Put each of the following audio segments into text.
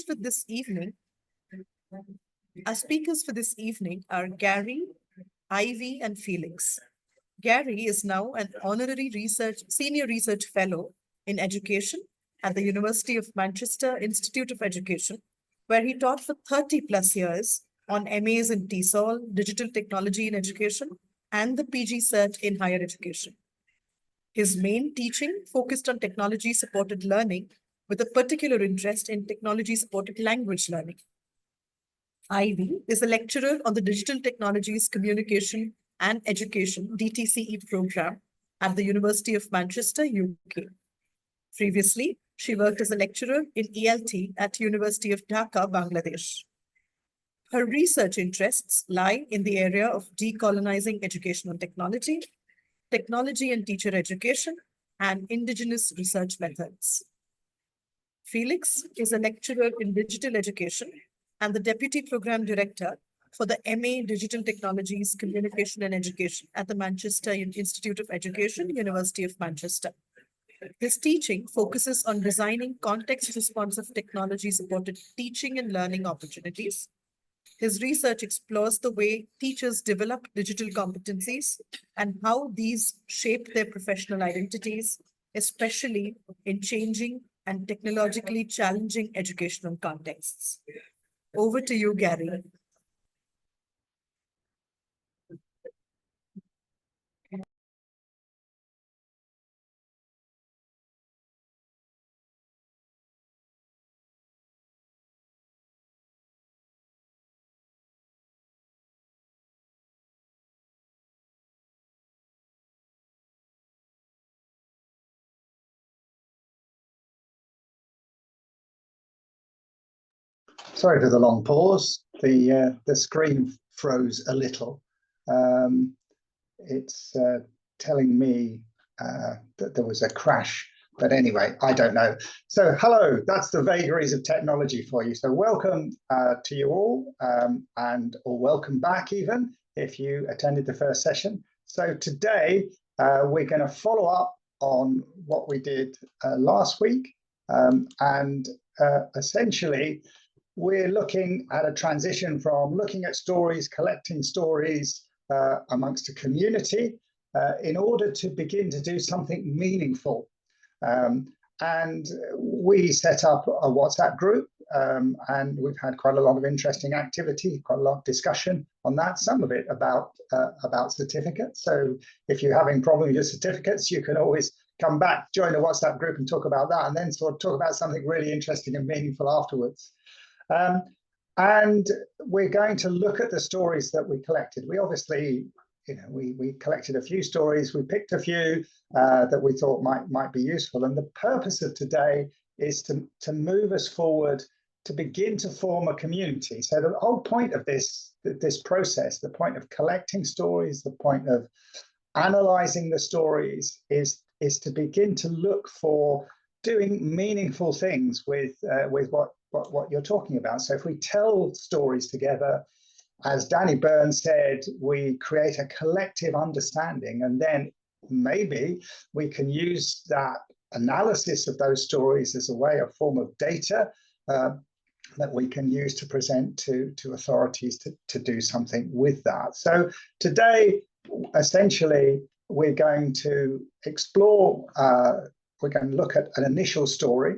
for this evening, our speakers for this evening are Gary, Ivy, and Felix. Gary is now an honorary senior research fellow in education at the University of Manchester Institute of Education, where he taught for 30 plus years on MAs in TESOL, Digital Technology in Education, and the PG Cert in Higher Education. His main teaching focused on technology-supported learning with a particular interest in technology-supported language learning. Ivy is a lecturer on the Digital Technologies, Communication and Education DTCE program at the University of Manchester, UK. Previously, she worked as a lecturer in ELT at University of Dhaka, Bangladesh. Her research interests lie in the area of decolonizing educational technology, technology and teacher education, and indigenous research methods. Felix is a lecturer in digital education and the Deputy Program Director for the MA Digital Technologies, Communication and Education at the Manchester Institute of Education, University of Manchester. His teaching focuses on designing context-responsive technology-supported teaching and learning opportunities. His research explores the way teachers develop digital competencies and how these shape their professional identities, especially in changing and technologically challenging educational contexts. Over to you, Gary. Sorry for the long pause. The screen froze a little. It's telling me that there was a crash, but anyway, I don't know. So hello, that's the vagaries of technology for you. So welcome to you all, or welcome back even if you attended the first session. So today we're going to follow up on what we did last week, and essentially we're looking at a transition from looking at stories, collecting stories amongst a community in order to begin to do something meaningful. And we set up a WhatsApp group, and we've had quite a lot of interesting activity, quite a lot of discussion on that, some of it about certificates. So if you're having problems with your certificates, you can always come back, join the WhatsApp group and talk about that, and then sort of talk about something really interesting and meaningful afterwards. And we're going to look at the stories that we collected. We obviously, we collected a few stories. We picked a few that we thought might be useful. And the purpose of today is to move us forward, to begin to form a community. So the whole point of this process, the point of collecting stories, the point of analyzing the stories is to begin to look for doing meaningful things with what you're talking about. So if we tell stories together, as Danny Burns said, we create a collective understanding, and then maybe we can use that analysis of those stories as a form of data that we can use to present to authorities to do something with that. So today, essentially, we're going to explore, we're going to look at an initial story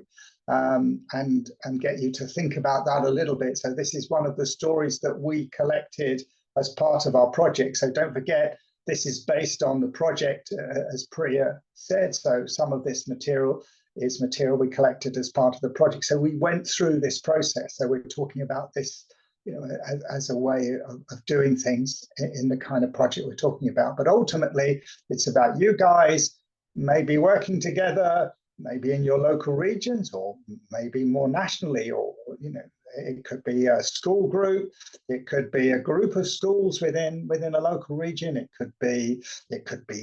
and get you to think about that a little bit. So this is one of the stories that we collected as part of our project. So don't forget, this is based on the project, as Priya said. So some of this material is material we collected as part of the project. So we went through this process. So we're talking about this, as a way of doing things in the kind of project we're talking about. But ultimately, it's about you guys maybe working together, maybe in your local regions, or maybe more nationally, or it could be a school group, it could be a group of schools within a local region, it could be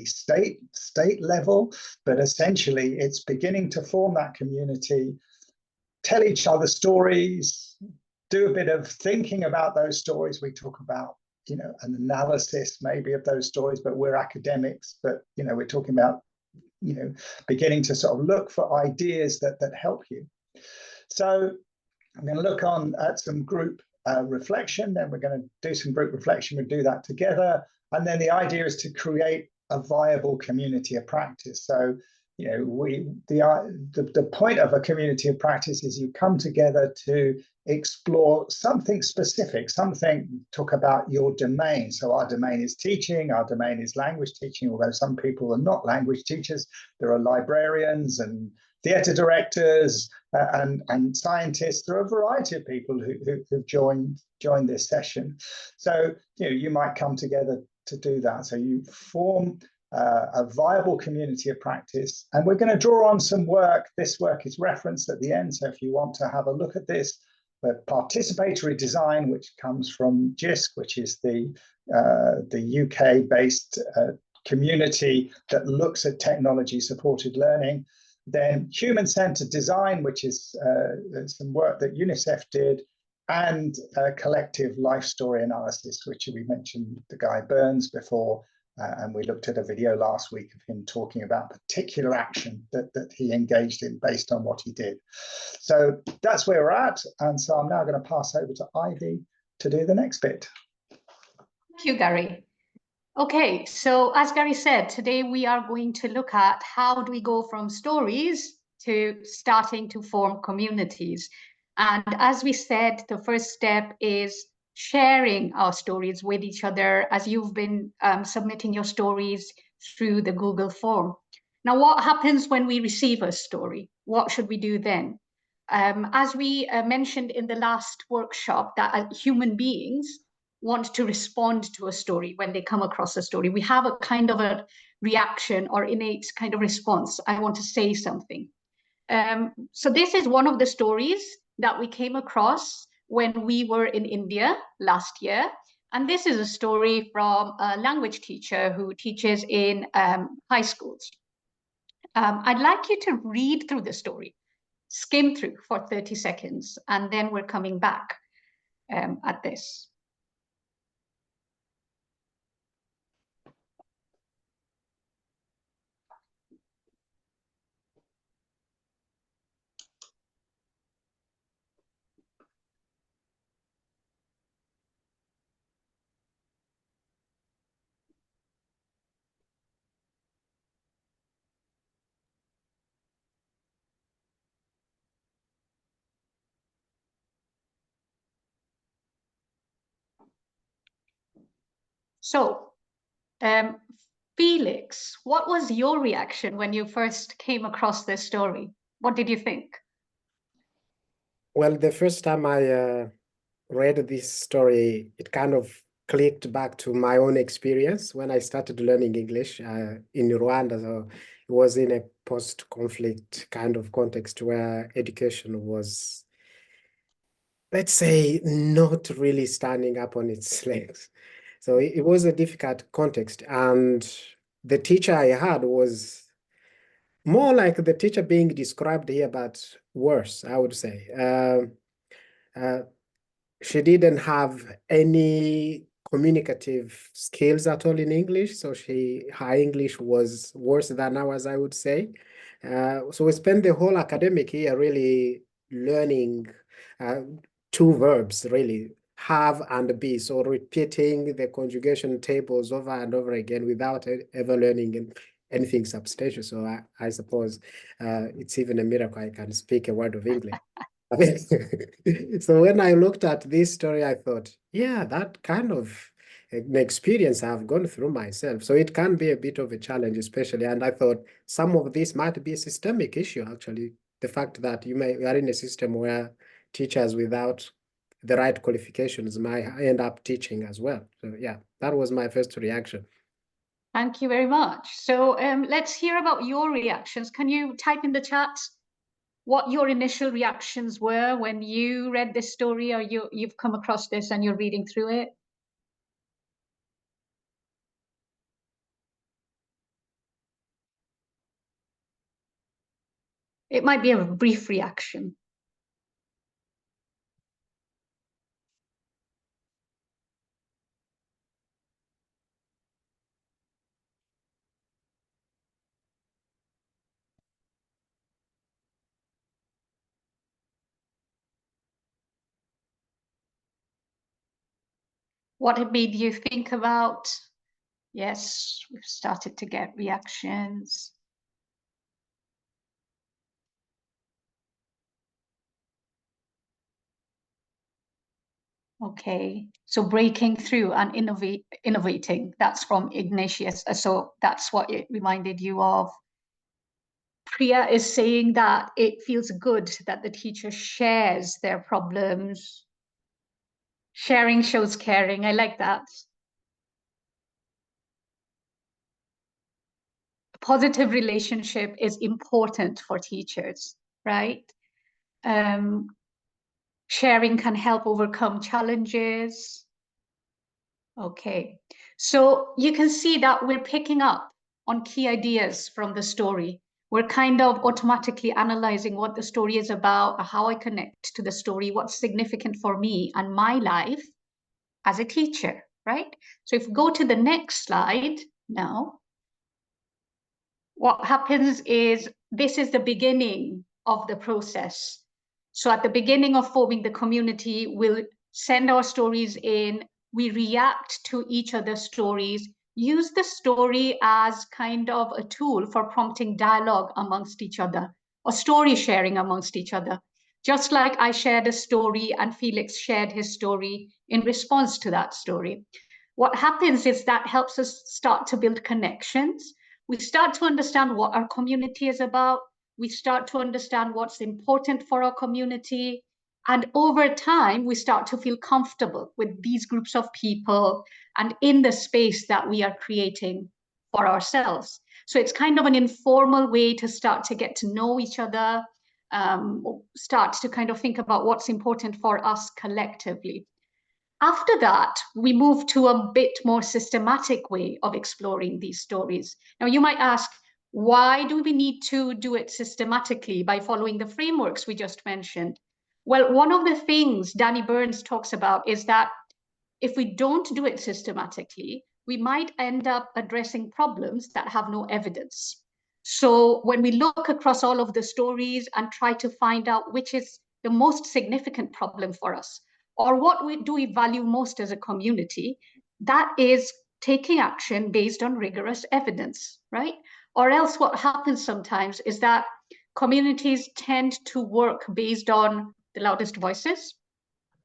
state level, but essentially it's beginning to form that community, tell each other stories, do a bit of thinking about those stories. We talk about an analysis maybe of those stories, but we're academics, but we're talking about beginning to sort of look for ideas that help you. So I'm going to look on at some group reflection. Then we're going to do some group reflection. We'll do that together. And then the idea is to create a viable community of practice. So, you know, the point of a community of practice is you come together to explore something specific, something, talk about your domain. So our domain is teaching, our domain is language teaching, although some people are not language teachers. There are librarians and theatre directors and scientists. There are a variety of people who've joined this session. So, you know, you might come together to do that. So you form a viable community of practice. And we're going to draw on some work. This work is referenced at the end. So if you want to have a look at this, but participatory design, which comes from JISC, which is the UK-based community that looks at technology-supported learning. Then human-centered design, which is some work that UNICEF did, and collective life story analysis, which we mentioned the guy Burns before, and we looked at a video last week of him talking about particular action that he engaged in based on what he did. So that's where we're at. And so I'm now going to pass over to Ivy to do the next bit. Thank you, Gary. Okay, so as Gary said, today we are going to look at how do we go from stories to starting to form communities. And as we said, the first step is sharing our stories with each other as you've been submitting your stories through the Google form. Now, what happens when we receive a story? What should we do then? As we mentioned in the last workshop, that human beings want to respond to a story when they come across a story. We have a kind of a reaction or innate kind of response. I want to say something. So this is one of the stories that we came across when we were in India last year. And this is a story from a language teacher who teaches in high schools. I'd like you to read through the story, skim through for 30 seconds, and then we're coming back at this. So, Felix, what was your reaction when you first came across this story? What did you think? Well, the first time I read this story, it kind of clicked back to my own experience when I started learning English in Rwanda. So it was in a post-conflict kind of context where education was, let's say, not really standing up on its legs. So it was a difficult context. And the teacher I had was more like the teacher being described here, but worse, I would say. She didn't have any communicative skills at all in English, so her English was worse than ours, I would say. So we spent the whole academic year really learning two verbs, really, have and be. So repeating the conjugation tables over and over again without ever learning anything substantial. So I suppose it's even a miracle I can speak a word of English. So when I looked at this story, I thought, yeah, that kind of an experience I've gone through myself. So it can be a bit of a challenge, especially. And I thought some of this might be a systemic issue, actually. The fact that you are in a system where teachers without the right qualifications might end up teaching as well. So yeah, that was my first reaction. Thank you very much. So let's hear about your reactions. Can you type in the chat what your initial reactions were when you read this story, or you've come across this and you're reading through it? It might be a brief reaction. What it made you think about? Yes, we've started to get reactions. Okay, so breaking through and innovating, that's from Ignatius. So that's what it reminded you of. Priya is saying that it feels good that the teacher shares their problems. Sharing shows caring. I like that. A positive relationship is important for teachers, right? Sharing can help overcome challenges. Okay, so you can see that we're picking up on key ideas from the story. We're kind of automatically analyzing what the story is about, how I connect to the story, what's significant for me and my life as a teacher, right? So if we go to the next slide now, what happens is this is the beginning of the process. So at the beginning of forming the community, we'll send our stories in, we react to each other's stories, use the story as kind of a tool for prompting dialogue amongst each other or story sharing amongst each other. Just like I shared a story and Felix shared his story in response to that story. What happens is that helps us start to build connections. We start to understand what our community is about. We start to understand what's important for our community. And over time, we start to feel comfortable with these groups of people and in the space that we are creating for ourselves. So it's kind of an informal way to start to get to know each other, start to kind of think about what's important for us collectively. After that, we move to a bit more systematic way of exploring these stories. Now, you might ask, why do we need to do it systematically by following the frameworks we just mentioned? Well, one of the things Danny Burns talks about is that if we don't do it systematically, we might end up addressing problems that have no evidence. So when we look across all of the stories and try to find out which is the most significant problem for us, or what do we value most as a community, that is taking action based on rigorous evidence, right? Or else what happens sometimes is that communities tend to work based on the loudest voices.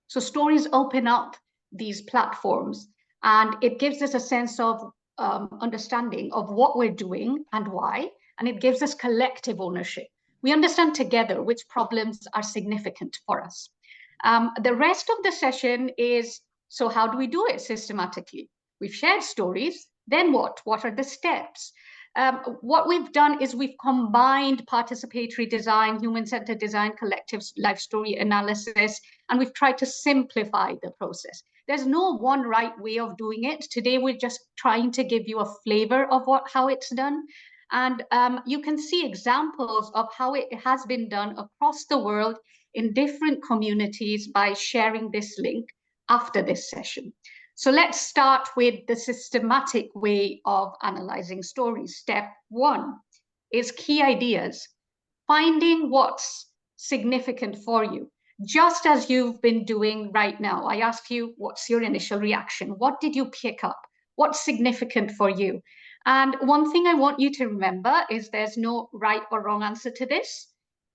So stories open up these platforms and it gives us a sense of understanding of what we're doing and why, and it gives us collective ownership. We understand together which problems are significant for us. The rest of the session is, so how do we do it systematically? We've shared stories, then what? What are the steps? What we've done is we've combined participatory design, human-centered design, collective life story analysis, and we've tried to simplify the process. There's no one right way of doing it. Today, we're just trying to give you a flavor of how it's done. And you can see examples of how it has been done across the world in different communities by sharing this link after this session. So let's start with the systematic way of analyzing stories. Step one is key ideas, finding what's significant for you. Just as you've been doing right now, I ask you, what's your initial reaction? What did you pick up? What's significant for you? And one thing I want you to remember is there's no right or wrong answer to this.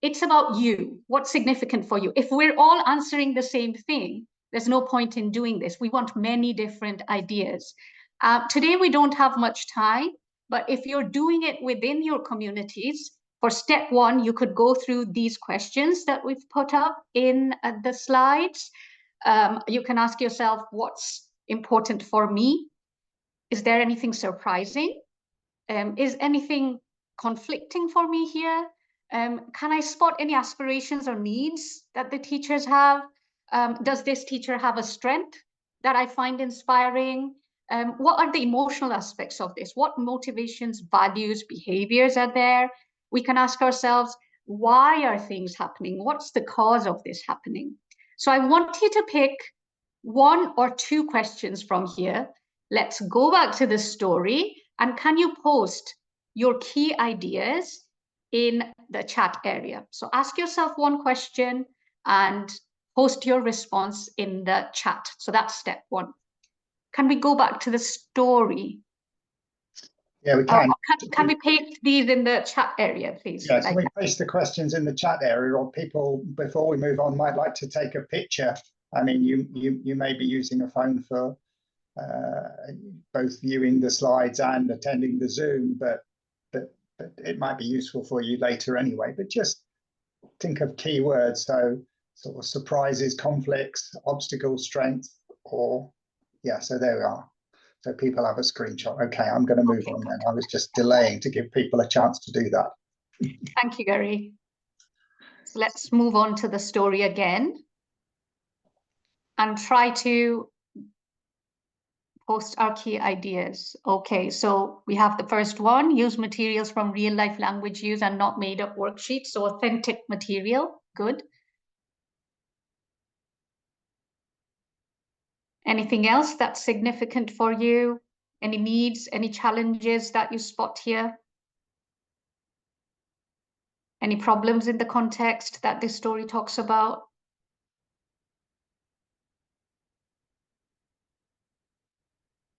It's about you. What's significant for you? If we're all answering the same thing, there's no point in doing this. We want many different ideas. Today, we don't have much time, but if you're doing it within your communities, for step one, you could go through these questions that we've put up in the slides. You can ask yourself, what's important for me? Is there anything surprising? Is anything conflicting for me here? Can I spot any aspirations or needs that the teachers have? Does this teacher have a strength that I find inspiring? What are the emotional aspects of this? What motivations, values, behaviors are there? We can ask ourselves, why are things happening? What's the cause of this happening? So I want you to pick one or two questions from here. Let's go back to the story. And can you post your key ideas in the chat area? So ask yourself one question and post your response in the chat. So that's step one. can we go back to the story? Yeah, we can. Can we paste these in the chat area, please? Yeah, can we paste the questions in the chat area, or people, before we move on, might like to take a picture? I mean, you may be using a phone for both viewing the slides and attending the Zoom, but it might be useful for you later anyway. But just think of keywords, so sort of surprises, conflicts, obstacles, strengths, or yeah. So there we are. So people have a screenshot. Okay, I'm going to move on then. I was just delaying to give people a chance to do that. Thank you, Gary. So let's move on to the story again and try to post our key ideas. Okay, so we have the first one: use materials from real life language use and not made up worksheets. So authentic material, good. Anything else that's significant for you? Any needs, any challenges that you spot here? Any problems in the context that this story talks about?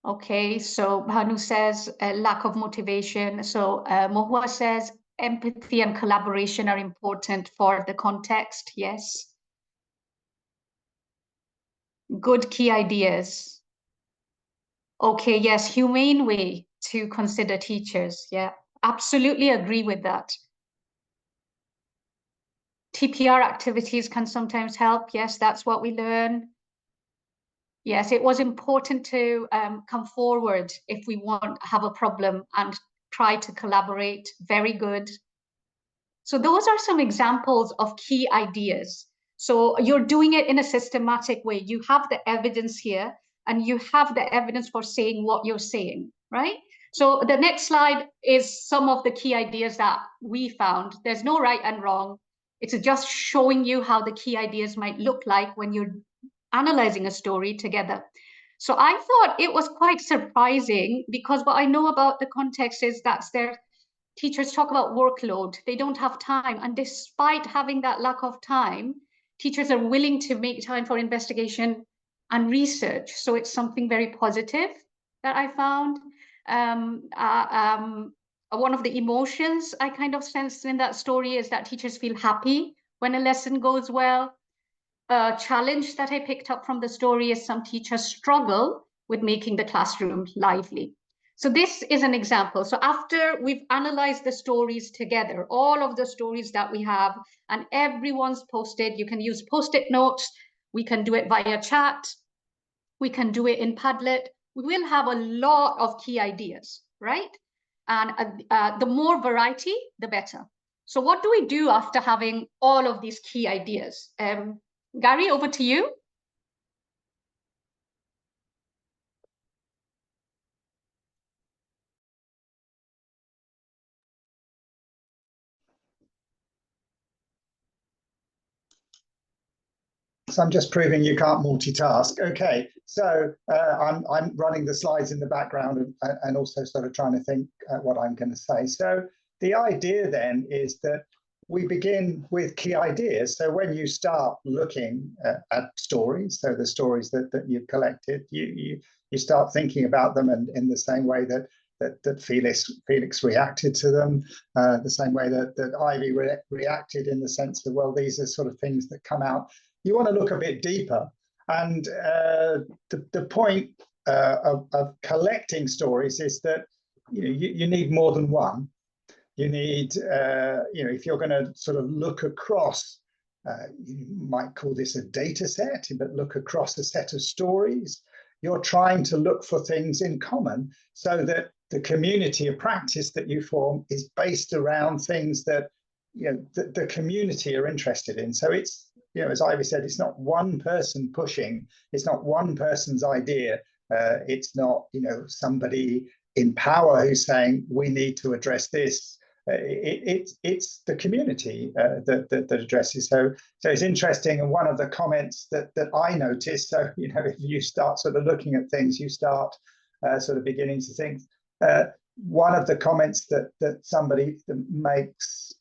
Okay, so Bhanu says lack of motivation. So Mohua says empathy and collaboration are important for the context. Yes. Good key ideas. Okay, yes, humane way to consider teachers. Yeah, absolutely agree with that. TPR activities can sometimes help. Yes, that's what we learn. Yes, it was important to come forward if we have a problem and try to collaborate. Very good. So those are some examples of key ideas. So you're doing it in a systematic way. You have the evidence here and you have the evidence for saying what you're saying, right? So the next slide is some of the key ideas that we found. There's no right and wrong. It's just showing you how the key ideas might look like when you're analyzing a story together. So I thought it was quite surprising, because what I know about the context is that their teachers talk about workload. They don't have time. And despite having that lack of time, teachers are willing to make time for investigation and research. So it's something very positive that I found. One of the emotions I kind of sensed in that story is that teachers feel happy when a lesson goes well. A challenge that I picked up from the story is some teachers struggle with making the classroom lively. So this is an example. So after we've analyzed the stories together, all of the stories that we have, and everyone's posted, you can use Post-it notes, we can do it via chat, we can do it in Padlet. We will have a lot of key ideas, right? And the more variety, the better. So what do we do after having all of these key ideas? Gary, over to you. So I'm just proving you can't multitask. Okay, so I'm running the slides in the background and also sort of trying to think what I'm going to say. So the idea then is that we begin with key ideas. So when you start looking at stories, so the stories that you've collected, you start thinking about them, and in the same way that Felix reacted to them, the same way that Ivy reacted, in the sense that, well, these are sort of things that come out. You want to look a bit deeper, and the point of collecting stories is that you need more than one. You need, if you're going to sort of look across, you might call this a data set, but look across a set of stories, you're trying to look for things in common, so that the community of practice that you form is based around things that the community are interested in. So it's, as Ivy said, it's not one person pushing, it's not one person's idea, it's not somebody in power who's saying we need to address this. It's the community that addresses. So it's interesting, and one of the comments that I noticed, so if you start sort of looking at things, you start sort of beginning to think. One of the comments that somebody makes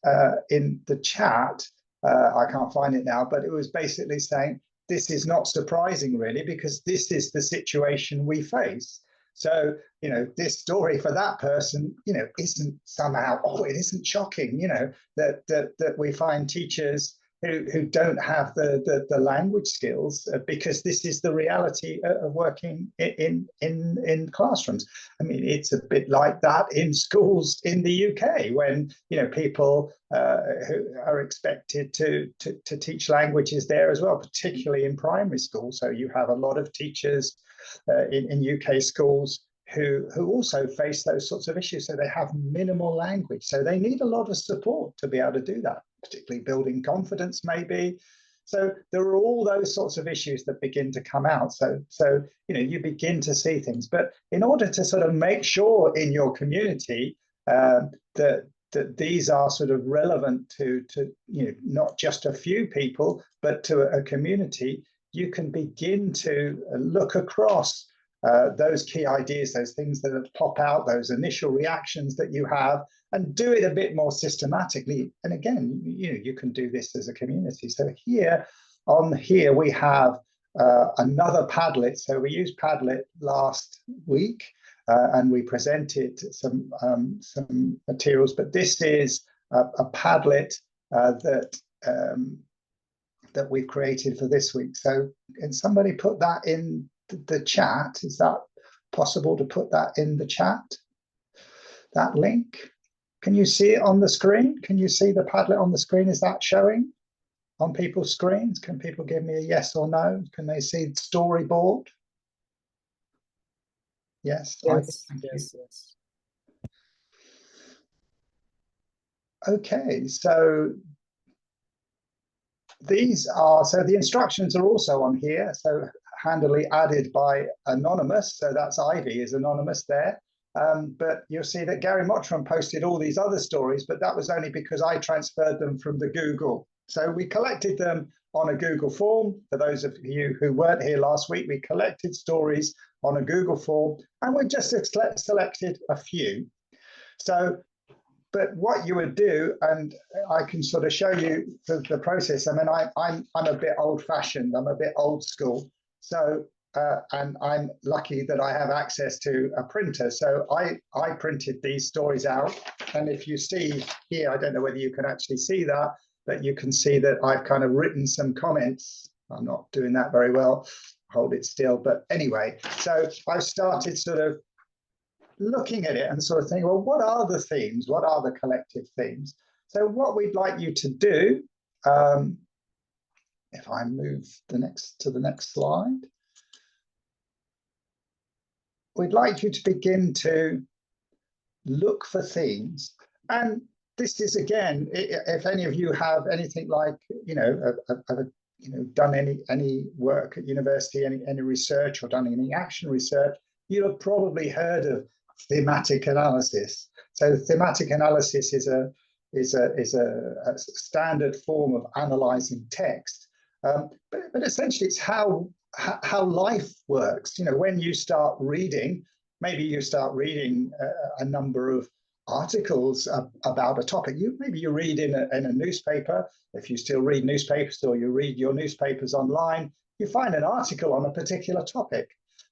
in the chat, I can't find it now, but it was basically saying this is not surprising really, because this is the situation we face. So, you know, this story for that person, you know, isn't somehow, oh, it isn't shocking, you know, that we find teachers who don't have the language skills, because this is the reality of working in classrooms. I mean, it's a bit like that in schools in the UK, when, you know, people who are expected to teach languages there as well, particularly in primary school. So you have a lot of teachers in UK schools who also face those sorts of issues. So they have minimal language. So they need a lot of support to be able to do that, particularly building confidence maybe. So there are all those sorts of issues that begin to come out. So you know, you begin to see things. But in order to sort of make sure in your community that these are sort of relevant to you know, not just a few people, but to a community, you can begin to look across those key ideas, those things that pop out, those initial reactions that you have, and do it a bit more systematically. And again, you know, you can do this as a community. So here we have another Padlet. So we used Padlet last week, and we presented some materials, but this is a Padlet that we've created for this week. So can somebody put that in the chat? Is that possible to put that in the chat, that link? Can you see it on the screen? Can you see the Padlet on the screen? Is that showing on people's screens? Can people give me a yes or no? Can they see the storyboard? Yes. Yes, Thank you. yes. Okay, so these are, so the instructions are also on here, so handily added by Anonymous. So that's Ivy is anonymous there. But you'll see that Gary Mottram posted all these other stories, but that was only because I transferred them from the Google. So we collected them on a Google form. For those of you who weren't here last week, we collected stories on a Google form, and we just selected a few. So, but what you would do, and I can sort of show you the process. I mean, I'm a bit old-fashioned. I'm a bit old school. So, and I'm lucky that I have access to a printer. So I printed these stories out. And if you see here, I don't know whether you can actually see that, but you can see that I've kind of written some comments. I'm not doing that very well. Hold it still. But anyway, so I've started sort of looking at it and sort of thinking, well, what are the themes? What are the collective themes? So what we'd like you to do, if I move to the next slide, we'd like you to begin to look for themes. And this is, again, if any of you have anything like, you know, done any work at university, any research, or done any action research, you'll have probably heard of thematic analysis. So thematic analysis is a standard form of analyzing text, but essentially it's how life works. You know, when you start reading, maybe you start reading a number of articles about a topic. Maybe you read in a newspaper, if you still read newspapers, or you read your newspapers online, you find an article on a particular topic.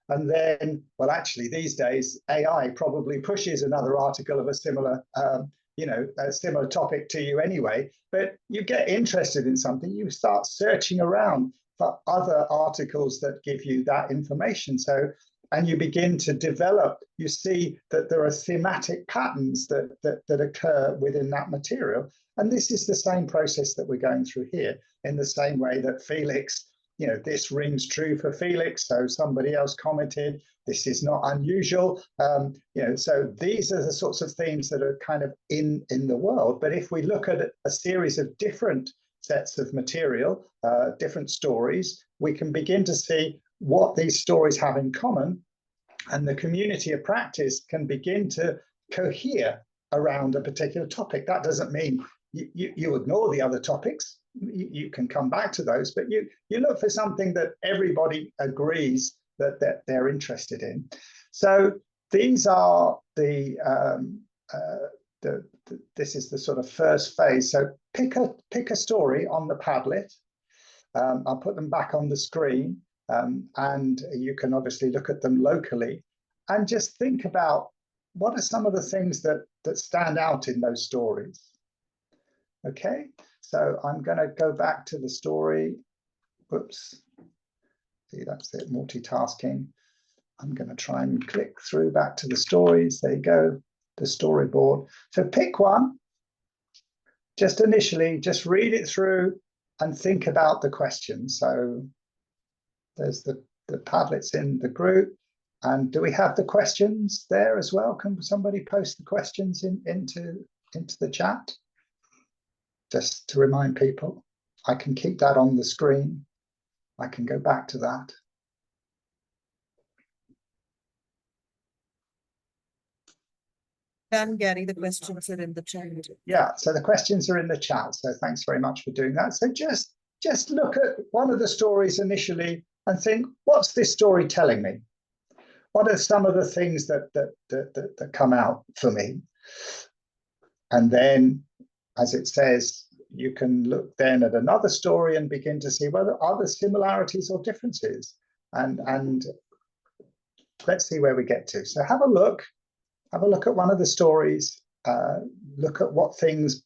And then, well, actually, these days, AI probably pushes another article of a similar, a similar topic to you anyway. But you get interested in something, you start searching around for other articles that give you that information. So, and you begin to develop, you see that there are thematic patterns that occur within that material. And this is the same process that we're going through here, in the same way that Felix, you know, this rings true for Felix. So somebody else commented, this is not unusual. You know, so these are the sorts of themes that are kind of in the world. But if we look at a series of different sets of material, different stories, we can begin to see what these stories have in common, and the community of practice can begin to cohere around a particular topic. That doesn't mean you ignore the other topics. You can come back to those, but you look for something that everybody agrees that they're interested in. So these are this is the sort of first phase. So pick a story on the Padlet, I'll put them back on the screen, and you can obviously look at them locally and just think about what are some of the things that stand out in those stories. Okay, so I'm going to go back to the story. Whoops. See, that's it, multitasking. I'm going to try and click through back to the stories. There you go, the storyboard. So pick one. Just initially, just read it through and think about the questions. So there's the Padlets in the group. And do we have the questions there as well? Can somebody post the questions into the chat? Just to remind people, I can keep that on the screen. I can go back to that. And Gary, the questions are in the chat. Yeah, so the questions are in the chat. So thanks very much for doing that. So just look at one of the stories initially and think, what's this story telling me? What are some of the things that come out for me? And then, as it says, you can look then at another story and begin to see whether are there similarities or differences. And let's see where we get to. So have a look at one of the stories, look at what things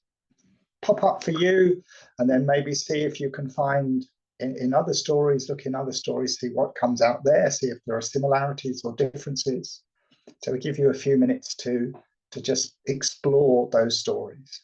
pop up for you, and then maybe see if you can find in other stories, look in other stories, see what comes out there, see if there are similarities or differences. So we give you a few minutes to just explore those stories.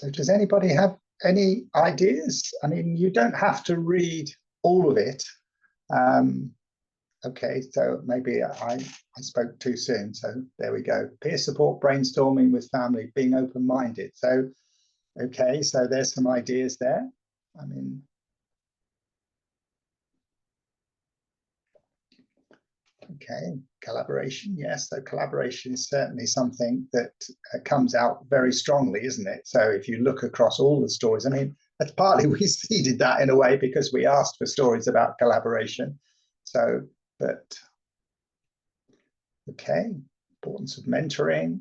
So does anybody have any ideas? I mean, you don't have to read all of it. Okay, so maybe I spoke too soon. So there we go. Peer support, brainstorming with family, being open-minded. So, okay, so there's some ideas there. I mean, okay, collaboration, yes. So collaboration is certainly something that comes out very strongly, isn't it? So if you look across all the stories, I mean, that's partly we seeded that in a way because we asked for stories about collaboration. So, but okay, importance of mentoring.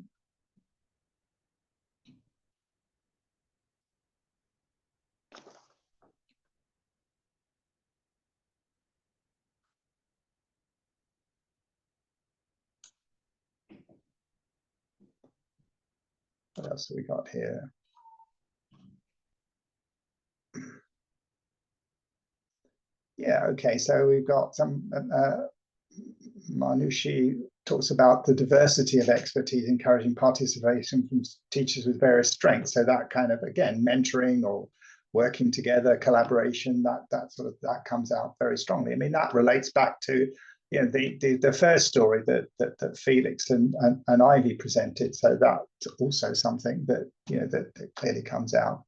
What else have we got here? Yeah, okay, so we've got some, Manushi talks about the diversity of expertise, encouraging participation from teachers with various strengths. So that kind of, again, mentoring or working together, collaboration, that comes out very strongly. I mean, that relates back to, you know, the first story that Felix and Ivy presented. So that's also something that, you know, that clearly comes out.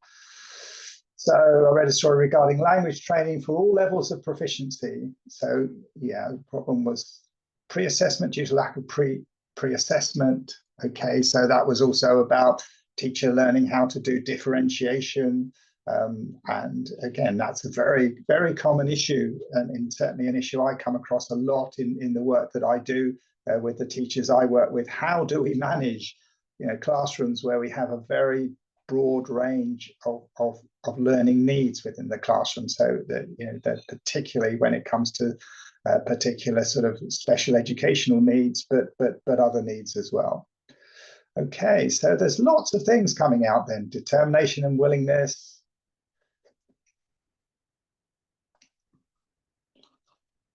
So I read a story regarding language training for all levels of proficiency. So yeah, the problem was pre-assessment due to lack of pre-assessment. Okay, so that was also about teacher learning how to do differentiation. And again, that's a very, very common issue, and certainly an issue I come across a lot in the work that I do with the teachers I work with. How do we manage, you know, classrooms where we have a very broad range of learning needs within the classroom, so that, you know, that particularly when it comes to particular sort of special educational needs, but other needs as well. Okay, so there's lots of things coming out then. Determination and willingness.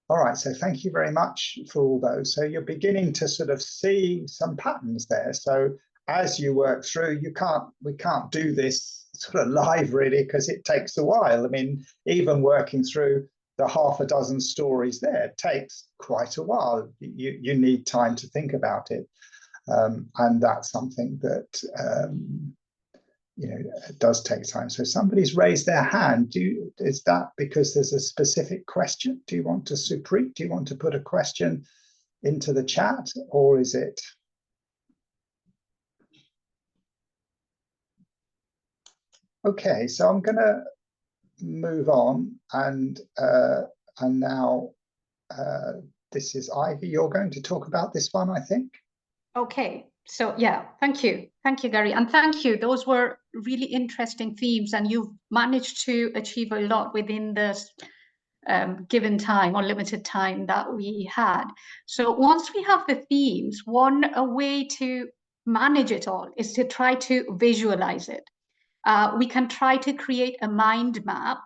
All right, so thank you very much for all those. So you're beginning to sort of see some patterns there. So as you work through, we can't do this sort of live really, because it takes a while. I mean, even working through the half a dozen stories there takes quite a while. You need time to think about it. And that's something that, you know, it does take time. So somebody's raised their hand. Is that because there's a specific question? Do you want to, Supreet, do you want to put a question into the chat, or is it? Okay, so I'm going to move on, and now this is Ivy. You're going to talk about this one, I think. Okay, so yeah, thank you, Gary, and thank you. Those were really interesting themes, and you've managed to achieve a lot within this given time or limited time that we had. So once we have the themes, a way to manage it all is to try to visualize it. We can try to create a mind map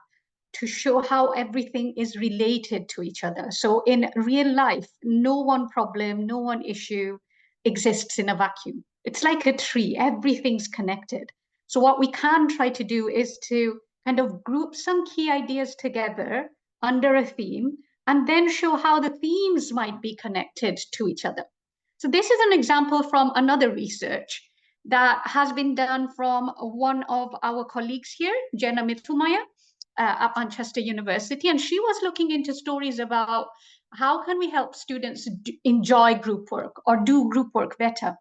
to show how everything is related to each other. So in real life, no one problem, no one issue exists in a vacuum. It's like a tree, everything's connected. So what we can try to do is to kind of group some key ideas together under a theme, and then show how the themes might be connected to each other. So this is an example from another research that has been done from one of our colleagues here, Jenna Mittelmeier, at Manchester University, and she was looking into stories about how can we help students enjoy group work or do group work better.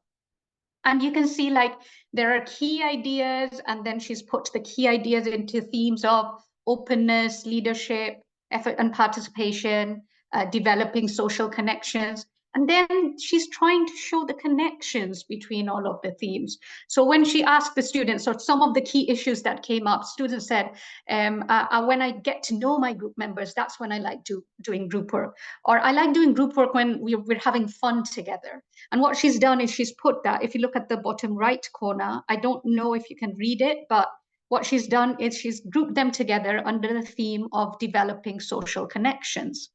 And you can see, like, there are key ideas, and then she's put the key ideas into themes of openness, leadership, effort and participation, developing social connections. And then she's trying to show the connections between all of the themes. So when she asked the students, or some of the key issues that came up, students said, when I get to know my group members, that's when I like doing group work. Or I like doing group work when we're having fun together. And what she's done is she's put that, if you look at the bottom right corner, I don't know if you can read it, but what she's done is she's grouped them together under the theme of developing social connections.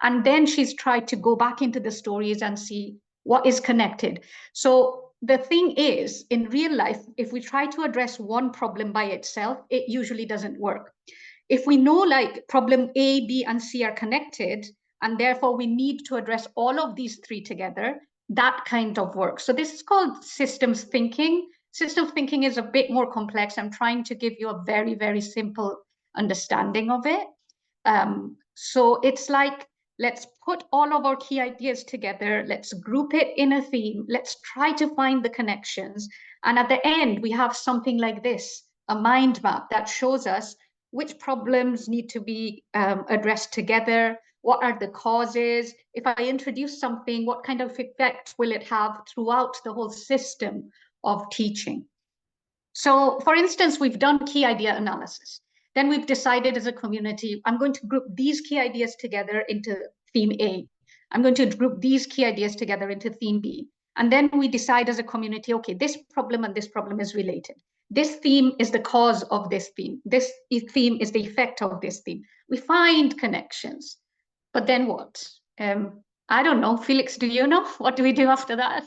And then she's tried to go back into the stories and see what is connected. So the thing is, in real life, if we try to address one problem by itself, it usually doesn't work. If we know like problem A, B, and C are connected, and therefore we need to address all of these three together, that kind of works. So this is called systems thinking. Systems thinking is a bit more complex. I'm trying to give you a very, very simple understanding of it. So it's like, let's put all of our key ideas together. Let's group it in a theme. Let's try to find the connections. And at the end, we have something like this, a mind map that shows us which problems need to be addressed together. What are the causes? If I introduce something, what kind of effect will it have throughout the whole system of teaching? So for instance, we've done key idea analysis. Then we've decided as a community, I'm going to group these key ideas together into theme A. I'm going to group these key ideas together into theme B. And then we decide as a community, okay, this problem and this problem is related. This theme is the cause of this theme. This theme is the effect of this theme. We find connections. But then what? I don't know. Felix, do you know? What do we do after that?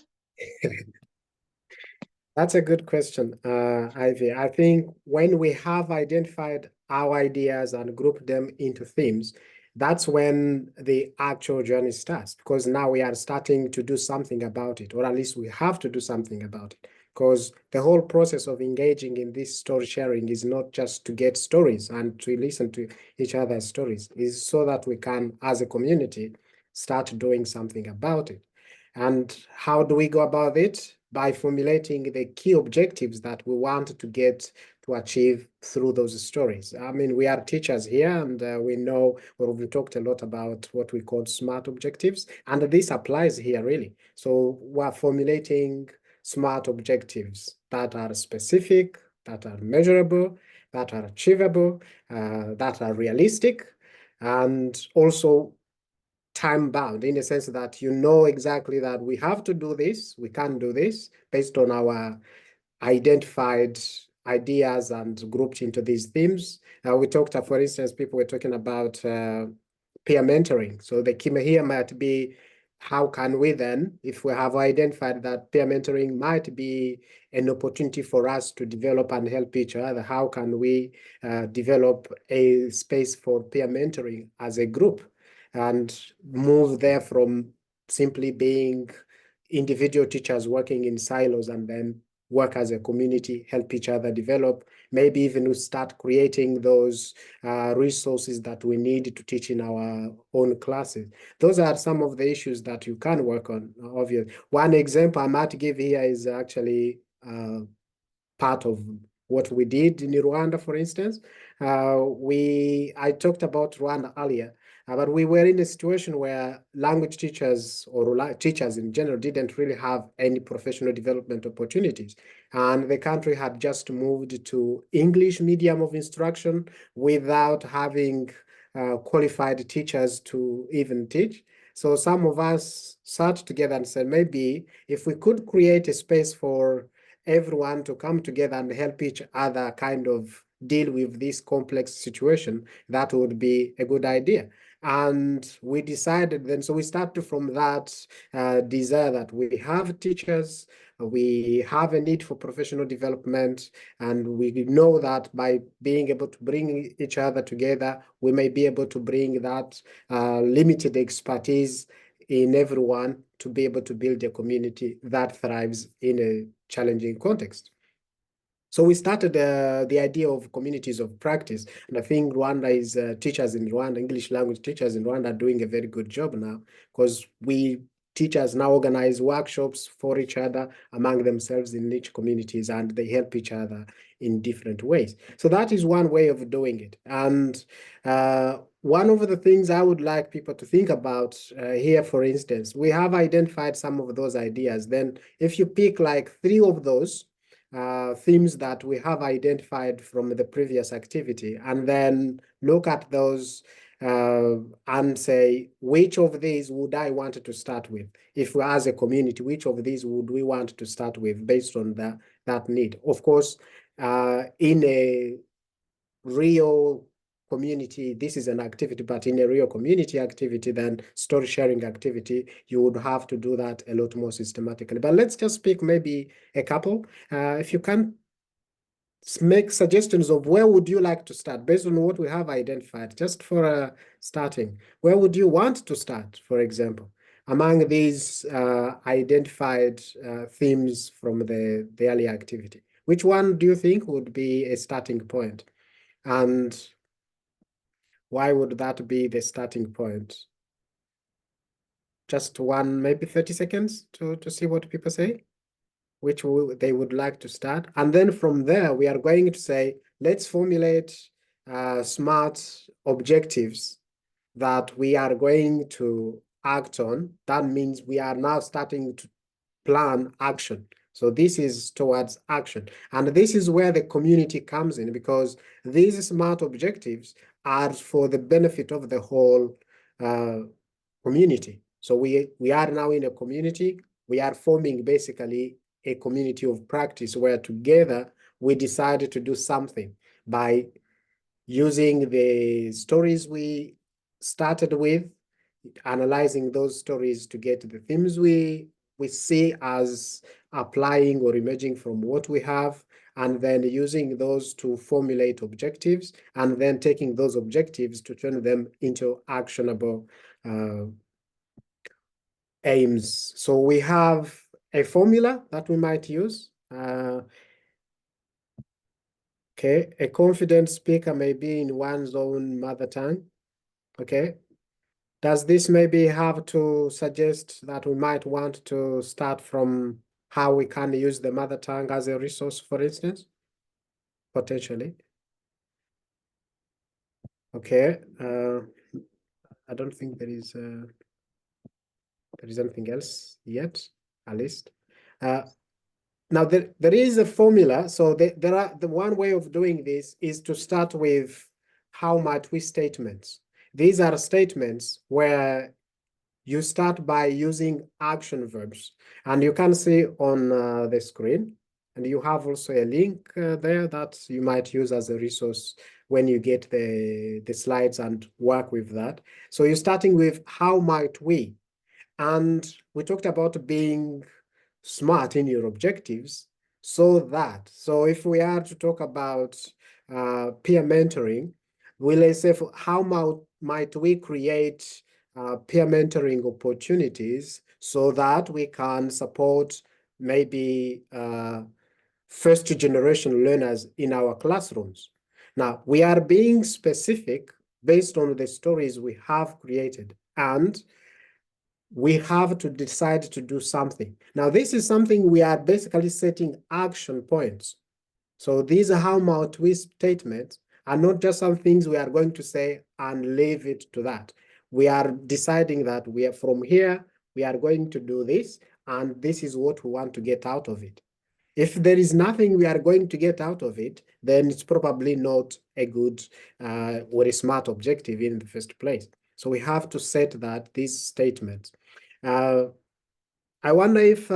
That's a good question, Ivy. I think when we have identified our ideas and grouped them into themes, that's when the actual journey starts, because now we are starting to do something about it, or at least we have to do something about it. Because the whole process of engaging in this story sharing is not just to get stories and to listen to each other's stories, is so that we can, as a community, start doing something about it. And how do we go about it? By formulating the key objectives that we want to get to achieve through those stories. I mean, we are teachers here, and we know, or we've talked a lot about what we call SMART objectives, and this applies here really. So we're formulating SMART objectives that are specific, that are measurable, that are achievable, that are realistic, and also time bound, in the sense that you know exactly that we have to do this, we can do this based on our identified ideas and grouped into these themes. We talked, for instance, people were talking about peer mentoring. So the key here might be, how can we then, if we have identified that peer mentoring might be an opportunity for us to develop and help each other, how can we develop a space for peer mentoring as a group? And move there from simply being individual teachers working in silos, and then work as a community, help each other develop, maybe even we start creating those resources that we need to teach in our own classes. Those are some of the issues that you can work on, obviously. One example I might give here is actually part of what we did in Rwanda, for instance. I talked about Rwanda earlier. But we were in a situation where language teachers, or teachers in general, didn't really have any professional development opportunities. And the country had just moved to English medium of instruction without having qualified teachers to even teach. So some of us sat together and said, maybe if we could create a space for everyone to come together and help each other kind of deal with this complex situation, that would be a good idea. And we decided then, so we started from that desire that we have teachers, we have a need for professional development, and we know that by being able to bring each other together, we may be able to bring that limited expertise in everyone to be able to build a community that thrives in a challenging context. So we started the idea of communities of practice, and I think Rwanda is teachers in Rwanda, English language teachers in Rwanda, are doing a very good job now, because teachers now organize workshops for each other among themselves in each communities, and they help each other in different ways. So that is one way of doing it. And one of the things I would like people to think about here, for instance, we have identified some of those ideas. Then if you pick like 3 of those themes that we have identified from the previous activity, and then look at those and say, which of these would I want to start with? If we, as a community, which of these would we want to start with based on that need? Of course, in a real community, this is an activity, but in a real community activity, then story sharing activity, you would have to do that a lot more systematically. But let's just pick maybe a couple. If you can make suggestions of where would you like to start based on what we have identified, just for starting. Where would you want to start, for example, among these identified themes from the early activity? Which one do you think would be a starting point? And why would that be the starting point? Just one, maybe 30 seconds to see what people say, which they would like to start. And then from there, we are going to say, let's formulate SMART objectives that we are going to act on. That means we are now starting to plan action. So this is towards action. And this is where the community comes in, because these SMART objectives are for the benefit of the whole community. So we are now in a community. We are forming basically a community of practice where together we decided to do something by using the stories we started with, analyzing those stories to get the themes we see as applying or emerging from what we have, and then using those to formulate objectives, and then taking those objectives to turn them into actionable aims. So we have a formula that we might use. Okay, a confident speaker may be in one's own mother tongue. Okay, does this maybe have to suggest that we might want to start from how we can use the mother tongue as a resource, for instance? Potentially. Okay, I don't think there is anything else yet, at least. Now there is a formula. So the one way of doing this is to start with how might we statements. These are statements where you start by using action verbs, and you can see on the screen, and you have also a link there that you might use as a resource when you get the slides and work with that. So you're starting with how might we, and we talked about being smart in your objectives. So if we are to talk about peer mentoring, let's say how might we create peer mentoring opportunities so that we can support maybe first generation learners in our classrooms. Now, we are being specific based on the stories we have created, and we have to decide to do something. Now, this is something we are basically setting action points. So these are how might we statements are not just some things we are going to say and leave it to that. We are deciding that we are from here, we are going to do this, and this is what we want to get out of it. If there is nothing we are going to get out of it, then it's probably not a good or a smart objective in the first place. So we have to set that, these statements. I wonder if,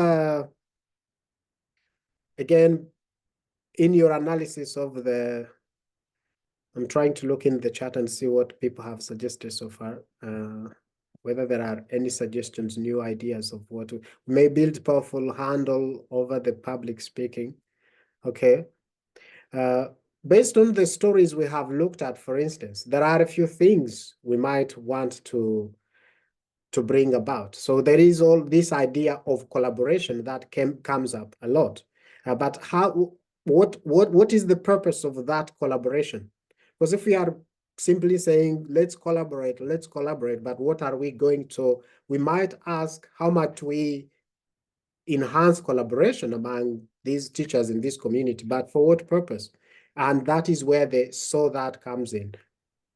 again, in your analysis of I'm trying to look in the chat and see what people have suggested so far, whether there are any suggestions, new ideas of what we may build powerful handle over the public speaking. Okay. Based on the stories we have looked at, for instance, there are a few things we might want to bring about. So there is all this idea of collaboration that comes up a lot. But what is the purpose of that collaboration? Because if we are simply saying, let's collaborate, but what are we going to, we might ask how much we enhance collaboration among these teachers in this community, but for what purpose? And that is where the so that comes in,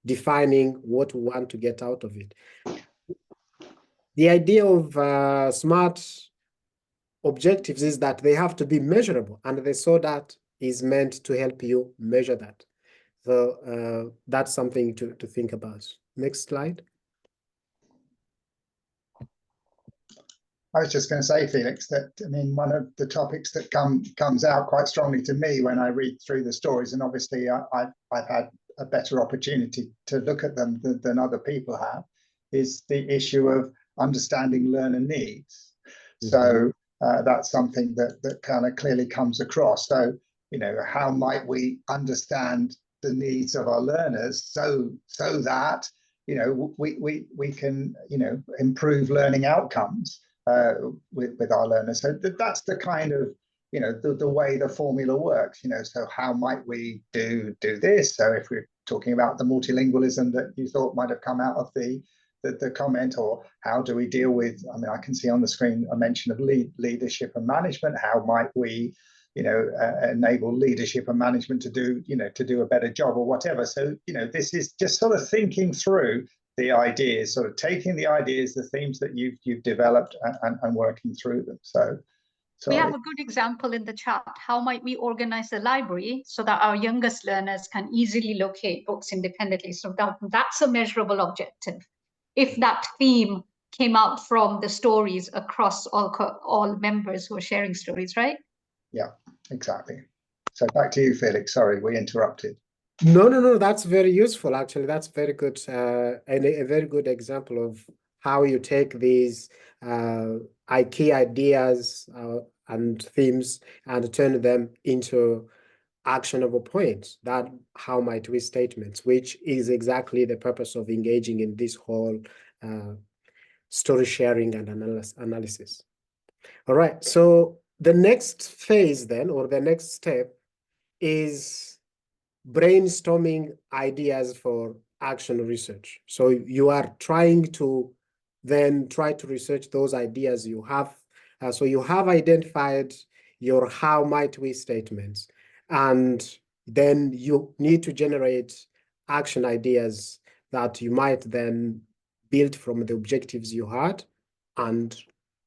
defining what we want to get out of it. The idea of SMART objectives is that they have to be measurable, and the so that is meant to help you measure that. So that's something to think about. Next slide. I was just going to say, Felix, that I mean, one of the topics that comes out quite strongly to me when I read through the stories, and obviously I've had a better opportunity to look at them than other people have, is the issue of understanding learner needs. So that's something that kind of clearly comes across. So, you know, how might we understand the needs of our learners so that, you know, we can, you know, improve learning outcomes with our learners. So that's the kind of, you know, the way the formula works, you know. So how might we do this? So if we're talking about the multilingualism that you thought might have come out of the comment, or how do we deal with, I mean, I can see on the screen a mention of leadership and management. How might we, you know, enable leadership and management to do, you know, to do a better job or whatever. So, you know, this is just sort of thinking through the ideas, sort of taking the ideas, the themes that you've developed and working through them. So we have a good example in the chat. How might we organize the library so that our youngest learners can easily locate books independently? So that's a measurable objective. If that theme came out from the stories across all members who are sharing stories, right? Yeah, exactly. So back to you, Felix. Sorry, we interrupted. No, that's very useful, actually. That's very good, and a very good example of how you take these key ideas and themes and turn them into actionable points. That how might we statements, which is exactly the purpose of engaging in this whole story sharing and analysis. All right, so the next phase then, or the next step, is brainstorming ideas for action research. So you are trying to then try to research those ideas you have. So you have identified your how might we statements, and then you need to generate action ideas that you might then build from the objectives you had and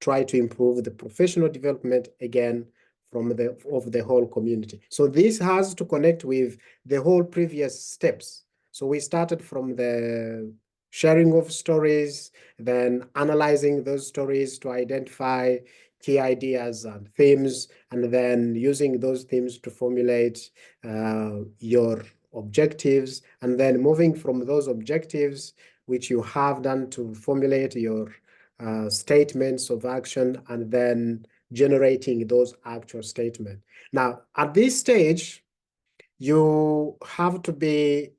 try to improve the professional development again from the whole community. So this has to connect with the whole previous steps. So we started from the sharing of stories, then analyzing those stories to identify key ideas and themes, and then using those themes to formulate your objectives, and then moving from those objectives, which you have done, to formulate your statements of action, and then generating those actual statements. Now, at this stage, you have to be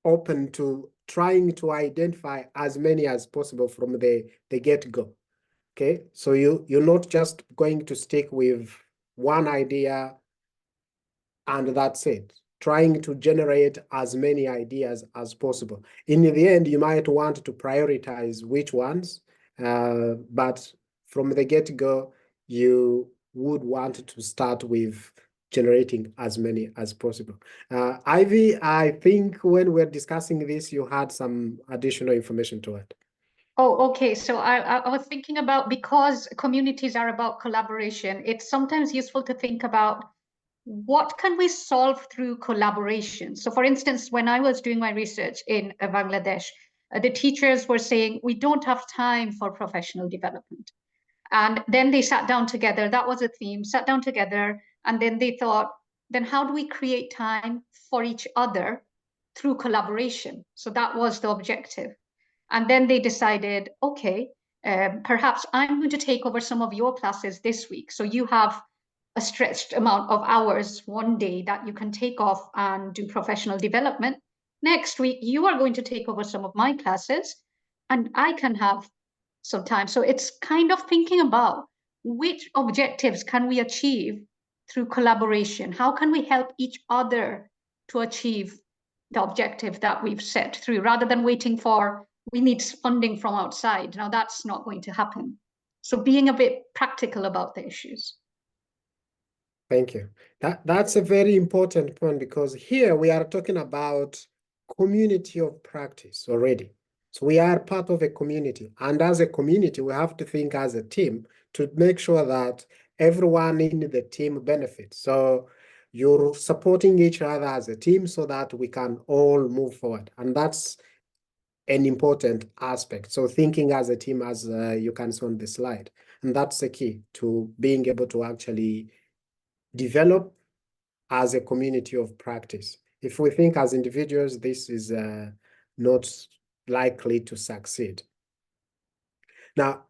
open to trying to identify as many as possible from the get-go. Okay, so you're not just going to stick with one idea and that's it. Trying to generate as many ideas as possible. In the end, you might want to prioritize which ones, but from the get-go, you would want to start with generating as many as possible. Ivy, I think when we're discussing this, you had some additional information to it. Oh, okay. So I was thinking about, because communities are about collaboration, it's sometimes useful to think about what can we solve through collaboration. So for instance, when I was doing my research in Bangladesh, the teachers were saying, we don't have time for professional development. And then they sat down together. That was a theme, sat down together. And then they thought, then how do we create time for each other through collaboration? So that was the objective. And then they decided, okay, perhaps I'm going to take over some of your classes this week. So you have a stretched amount of hours one day that you can take off and do professional development. Next week, you are going to take over some of my classes and I can have some time. So it's kind of thinking about which objectives can we achieve through collaboration? How can we help each other to achieve the objective that we've set through, rather than waiting for, we need funding from outside. Now that's not going to happen. So being a bit practical about the issues. Thank you. That's a very important point, because here we are talking about community of practice already. So we are part of a community, and as a community, we have to think as a team to make sure that everyone in the team benefits. So you're supporting each other as a team so that we can all move forward. And that's an important aspect. So thinking as a team, as you can see on the slide, and that's the key to being able to actually develop as a community of practice if we think as individuals, this is not likely to succeed. Now,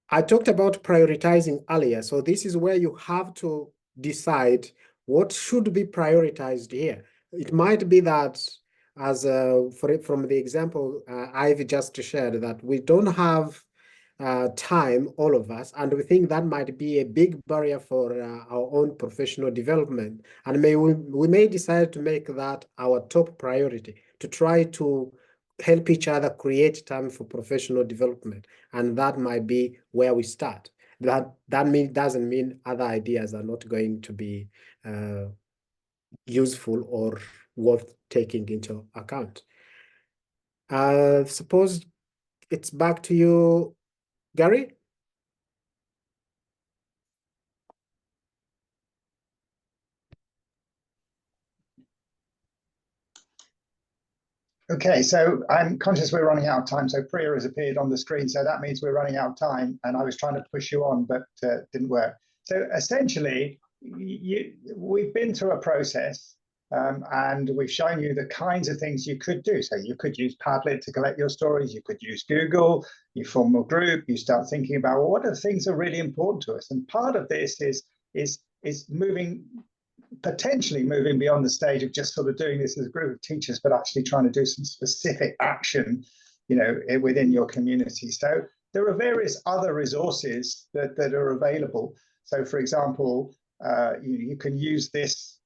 I talked about prioritizing earlier. So this is where you have to decide what should be prioritized here. It might be that, as from the example Ivy just shared, that we don't have time, all of us, and we think that might be a big barrier for our own professional development. And we may decide to make that our top priority, to try to help each other create time for professional development. And that might be where we start. That doesn't mean other ideas are not going to be useful or worth taking into account. Suppose it's back to you, Gary. Okay, so I'm conscious we're running out of time. So Priya has appeared on the screen. So that means we're running out of time. And I was trying to push you on, but didn't work. So essentially, we've been through a process and we've shown you the kinds of things you could do. So you could use Padlet to collect your stories. You could use Google. You form a group. You start thinking about, well, what are the things that are really important to us? And part of this is potentially moving beyond the stage of just sort of doing this as a group of teachers, but actually trying to do some specific action, within your community. So there are various other resources that are available. So, for example, you can use this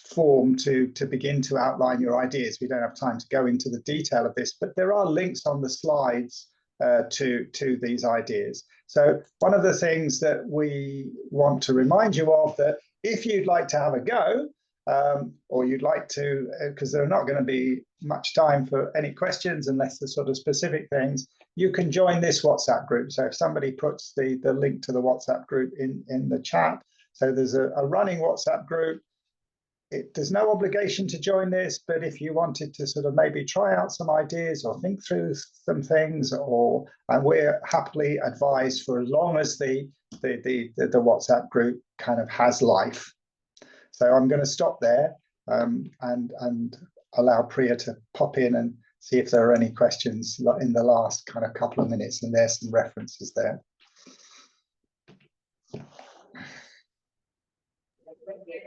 form to begin to outline your ideas. We don't have time to go into the detail of this, but there are links on the slides to these ideas. So one of the things that we want to remind you of, that if you'd like to have a go, or you'd like to, because there's not going to be much time for any questions unless there's sort of specific things, you can join this WhatsApp group. So if somebody puts the link to the WhatsApp group in the chat, so there's a running WhatsApp group. There's no obligation to join this, but if you wanted to sort of maybe try out some ideas or think through some things, and we're happily advised for as long as the WhatsApp group kind of has life. So I'm going to stop there and allow Priya to pop in and see if there are any questions in the last kind of couple of minutes, and there's some references there.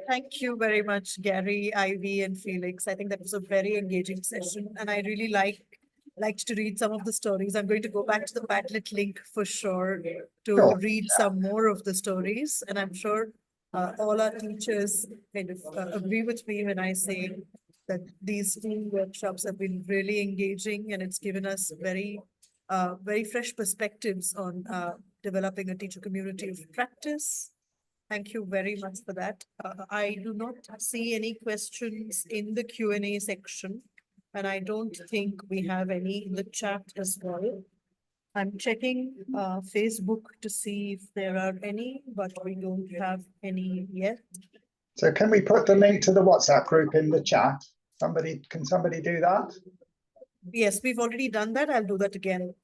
Thank you very much, Gary, Ivy, and Felix. I think that was a very engaging session, and I really liked to read some of the stories. I'm going to go back to the Padlet link for sure to read some more of the stories, and I'm sure all our teachers kind of agree with me when I say that these two workshops have been really engaging, and it's given us very fresh perspectives on developing a teacher community of practice. Thank you very much for that. I do not see any questions in the Q&A section, and I don't think we have any in the chat as well. I'm checking Facebook to see if there are any, but we don't have any yet. So can we put the link to the WhatsApp group in the chat? Can somebody do that? Yes, we've already done that. I'll do that again.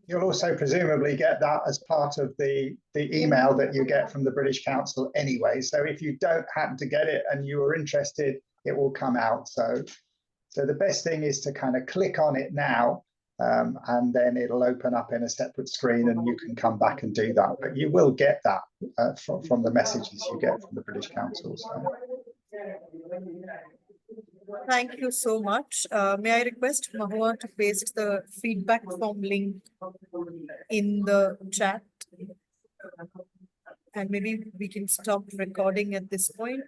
You'll also presumably get that as part of the email that you get from the British Council anyway. So if you don't happen to get it and you are interested, it will come out. So the best thing is to kind of click on it now, and then it'll open up in a separate screen and you can come back and do that. But you will get that from the messages you get from the British Council. So. Thank you so much. May I request Mahua to paste the feedback form link in the chat? And maybe we can stop recording at this point.